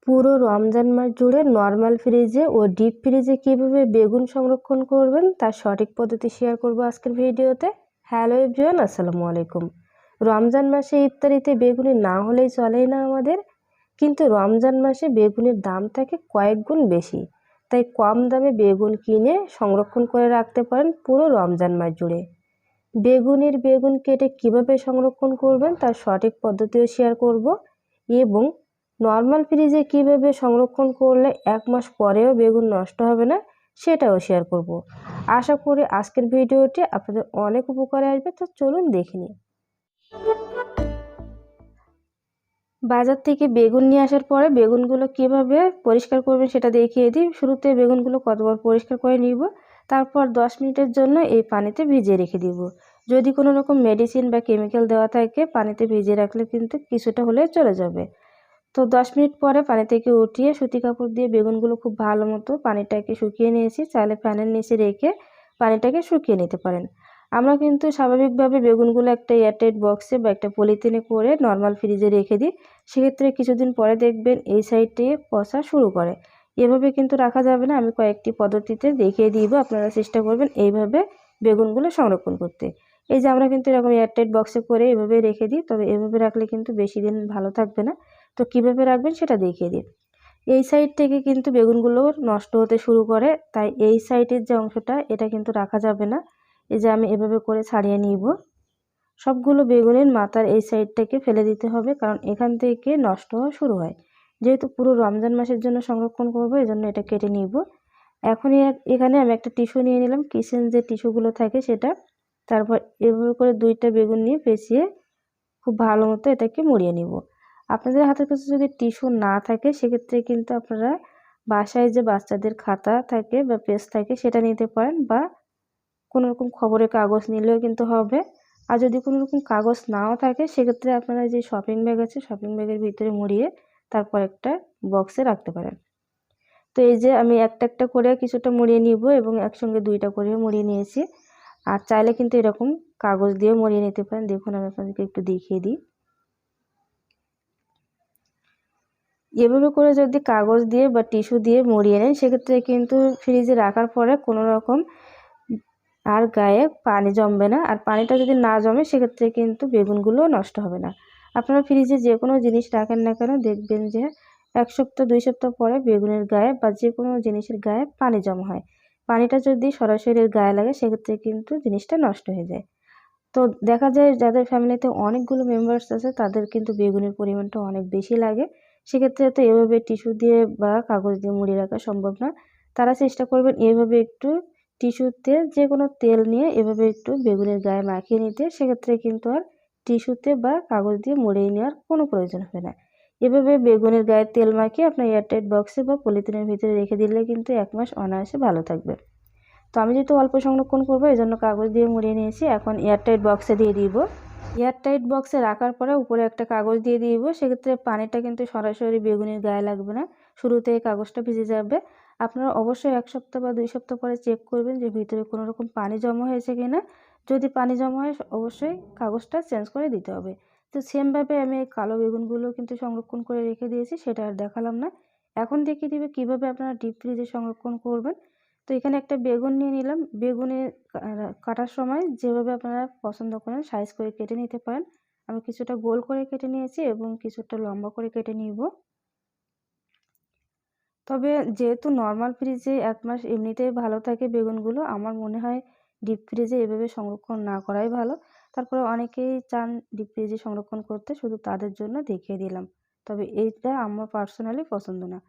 পুরো রমজান মাস জুড়ে নর্মাল ফ্রিজে ও ডিপ ফ্রিজে কিভাবে বেগুন সংরক্ষণ করবেন তার সঠিক পদ্ধতি শেয়ার করব আজকের ভিডিওতে। হ্যালো এভরিওয়ান, আসসালামু আলাইকুম। রমজান মাসে ইফতারিতে বেগুনি না হলেই চলেই না আমাদের, কিন্তু রমজান মাসে বেগুনের দাম থাকে কয়েক গুণ বেশি। তাই কম দামে বেগুন কিনে সংরক্ষণ করে রাখতে পারেন পুরো রমজান মাস জুড়ে। বেগুন কেটে কিভাবে সংরক্ষণ করবেন তার সঠিক পদ্ধতিও শেয়ার করব, এবং নর্মাল ফ্রিজে কিভাবে সংরক্ষণ করলে 1 মাস পরেও বেগুন নষ্ট হবে না সেটাও শেয়ার করব। আশা করি আজকের ভিডিওটি আপনাদের অনেক উপকারে আসবে। তো চলুন দেখে নিই। বাজার থেকে বেগুন নিয়ে আসার পরে বেগুনগুলো কিভাবে পরিষ্কার করবেন সেটা দেখিয়ে দিই। শুরুতে বেগুনগুলো কতবার পরিষ্কার করে নিব, তারপর 10 মিনিটের জন্য এই পানিতে ভিজিয়ে রেখে দিব। যদি কোনো রকম মেডিসিন বা কেমিক্যাল দেওয়া থাকে পানিতে ভিজিয়ে রাখলে কিন্তু কিছুটা হলে চলে যাবে। তো 10 মিনিট পরে পানি থেকে উঠিয়ে সুতি কাপড় দিয়ে বেগুনগুলো খুব ভালো মতো পানিটাকে শুকিয়ে নিয়েছি। চাইলে ফ্যানের নিচে রেখে পানিটাকে শুকিয়ে নিতে পারেন। আমরা কিন্তু স্বাভাবিকভাবে বেগুনগুলো একটা এয়ারটাইট বক্সে বা একটা পলিথিনে করে নর্মাল ফ্রিজে রেখে দিই। সেক্ষেত্রে কিছুদিন পরে দেখবেন এই সাইডে পচা শুরু করে। এভাবে কিন্তু রাখা যাবে না। আমি কয়েকটি পদ্ধতিতে দেখিয়ে দিব, আপনারা চেষ্টা করবেন এইভাবে বেগুনগুলো সংরক্ষণ করতে। এই যে আমরা কিন্তু এরকম এয়ারটাইট বক্সে করে এভাবে রেখে দিই, তবে এভাবে রাখলে কিন্তু বেশি দিন ভালো থাকবে না। তো কিভাবে রাখবেন সেটা দেখিয়ে দিই। এই সাইড থেকে কিন্তু বেগুনগুলো নষ্ট হতে শুরু করে, তাই এই সাইডের যে অংশটা এটা কিন্তু রাখা যাবে না। এই যে আমি এভাবে করে ছাড়িয়ে নিব। সবগুলো বেগুনের মাথার এই সাইডটাকে ফেলে দিতে হবে, কারণ এখান থেকে নষ্ট হওয়া শুরু হয়। যেহেতু পুরো রমজান মাসের জন্য সংরক্ষণ করব, এজন্য এটা কেটে নিব। এখন এখানে আমি একটা টিস্যু নিয়ে নিলাম, কিচেন যে টিস্যুগুলো থাকে সেটা। তারপর এভাবে করে 2টা বেগুন নিয়ে পেঁচিয়ে খুব ভালো মতো এটাকে মুড়িয়ে নিব। আপনাদের হাতের কাছে যদি টিস্যু না থাকে সেক্ষেত্রে কিন্তু আপনারা বাসায় যে বাচ্চাদের খাতা থাকে বা পেজ থাকে সেটা নিতে পারেন, বা কোনো রকম খবরের কাগজ নিলেও কিন্তু হবে। আর যদি কোনো রকম কাগজ নাও থাকে সেক্ষেত্রে আপনারা যে শপিং ব্যাগ আছে শপিং ব্যাগের ভিতরে মুড়িয়ে তারপর একটা বক্সে রাখতে পারেন। তো এই যে আমি একটা একটা করে কিছুটা মুড়িয়ে নিব এবং একসঙ্গে 2টা করেও মুড়িয়ে নিয়েছি। আর চাইলে কিন্তু এরকম কাগজ দিয়ে মুড়িয়ে নিতে পারেন। দেখুন আমি আপনাদেরকে একটু দেখিয়ে দিই। এভাবে করে যদি কাগজ দিয়ে বা টিস্যু দিয়ে মুড়িয়ে নেন সেক্ষেত্রে কিন্তু ফ্রিজে রাখার পরে কোনো রকম আর গায়ে পানি জমবে না। আর পানিটা যদি না জমে সেক্ষেত্রে কিন্তু বেগুনগুলো নষ্ট হবে না। আপনারা ফ্রিজে যে কোনো জিনিস রাখেন না কেন দেখবেন যে 1 সপ্তাহ 2 সপ্তাহ পরে বেগুনের গায়ে বা যে কোনো জিনিসের গায়ে পানি জমা হয়। পানিটা যদি সরাসরি গায়ে লাগে সেক্ষেত্রে কিন্তু জিনিসটা নষ্ট হয়ে যায়। তো দেখা যায় যাদের ফ্যামিলিতে অনেকগুলো মেম্বার্স আছে তাদের কিন্তু বেগুনের পরিমাণটা অনেক বেশি লাগে। সেক্ষেত্রে তো এভাবে টিস্যু দিয়ে বা কাগজ দিয়ে মুড়িয়ে রাখা সম্ভব না। তারা চেষ্টা করবেন এভাবে একটু টিস্যুতে যে কোনো তেল নিয়ে এভাবে একটু বেগুনের গায়ে মাখিয়ে নিতে। সেক্ষেত্রে কিন্তু আর টিস্যুতে বা কাগজ দিয়ে মুড়িয়ে নেওয়ার কোনো প্রয়োজন হবে না। এভাবে বেগুনের গায়ে তেল মাখিয়ে আপনার এয়ারটাইট বক্সে বা পলিথিনের ভিতরে রেখে দিলে কিন্তু 1 মাস অনায়াসে ভালো থাকবে। তো আমি যেহেতু অল্প সংরক্ষণ করবো এজন্য কাগজ দিয়ে মুড়িয়ে নিয়েছি। এখন এয়ারটাইট বক্সে দিয়ে দিব। এয়ারটাইট বক্সে রাখার পরে উপরে একটা কাগজ দিয়ে দিব। সেক্ষেত্রে পানিটা কিন্তু সরাসরি বেগুনের গায়ে লাগবে না, শুরুতে কাগজটা ভিজে যাবে। আপনারা অবশ্যই 1 সপ্তাহ বা 2 সপ্তাহ পরে চেক করবেন যে ভিতরে কোনো রকম পানি জমা হয়েছে কিনা। যদি পানি জমা হয় অবশ্যই কাগজটা চেঞ্জ করে দিতে হবে। তো সেমভাবে আমি এই কালো বেগুনগুলো কিন্তু সংরক্ষণ করে রেখে দিয়েছি, সেটা আর দেখালাম না। এখন দেখিয়ে দিবে কিভাবে আপনারা ডিপ ফ্রিজে সংরক্ষণ করবেন। তো এখানে একটা বেগুন নিয়ে নিলাম। বেগুনের কাটার সময় যেভাবে আপনারা পছন্দ করেন সাইজ করে কেটে নিতে পারেন। আমি কিছুটা গোল করে কেটে নিয়েছি এবং কিছুটা লম্বা করে কেটে নিব। তবে যেহেতু নর্মাল ফ্রিজে 1 মাস এমনিতেই ভালো থাকে বেগুনগুলো, আমার মনে হয় ডিপ ফ্রিজে এভাবে সংরক্ষণ না করাই ভালো। তারপরে অনেকেই চান ডিপ ফ্রিজে সংরক্ষণ করতে, শুধু তাদের জন্য দেখিয়ে দিলাম। তবে এইটা আমার পার্সোনালি পছন্দ না।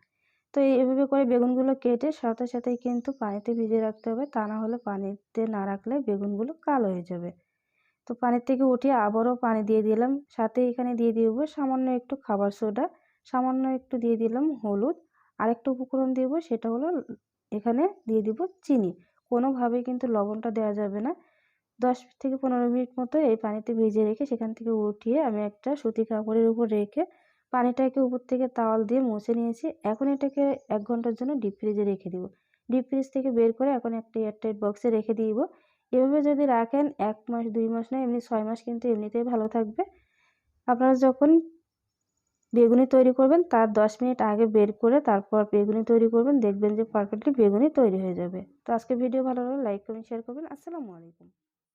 তো এভাবে করে বেগুনগুলো কেটে সাথে সাথেই কিন্তু পানিতে ভিজিয়ে রাখতে হবে, তা না হলে পানিতে না রাখলে বেগুনগুলো কালো হয়ে যাবে। তো পানির থেকে উঠিয়ে আবারও পানি দিয়ে দিলাম, সাথে এখানে দিয়ে দিব সামান্য একটু খাবার সোডা, সামান্য একটু দিয়ে দিলাম হলুদ। আরেকটা উপকরণ দিব সেটা হলো এখানে দিয়ে দিব চিনি। কোনোভাবেই কিন্তু লবণটা দেওয়া যাবে না। 10 থেকে 15 মিনিট মতো এই পানিতে ভিজিয়ে রেখে সেখান থেকে উঠিয়ে আমি একটা সুতি কাপড়ের উপর রেখে পানিটাকে উপর থেকে তাওয়াল দিয়ে মুছে নিয়েছি। এখন এটাকে 1 ঘন্টার জন্য ডিপ ফ্রিজে রেখে দিব। ডিপ ফ্রিজ থেকে বের করে এখন একটা এয়ারটাইট বক্সে রেখে দিব। এভাবে যদি রাখেন 1 মাস 2 মাস না এমনি 6 মাস কিন্তু এমনিতেই ভালো থাকবে। আপনারা যখন বেগুনি তৈরি করবেন তার 10 মিনিট আগে বের করে তারপর বেগুনি তৈরি করবেন, দেখবেন যে পারফেক্টলি বেগুনি তৈরি হয়ে যাবে। তো আজকে ভিডিও ভালো লাগলে লাইক করবেন, শেয়ার করবেন। আসসালামু আলাইকুম।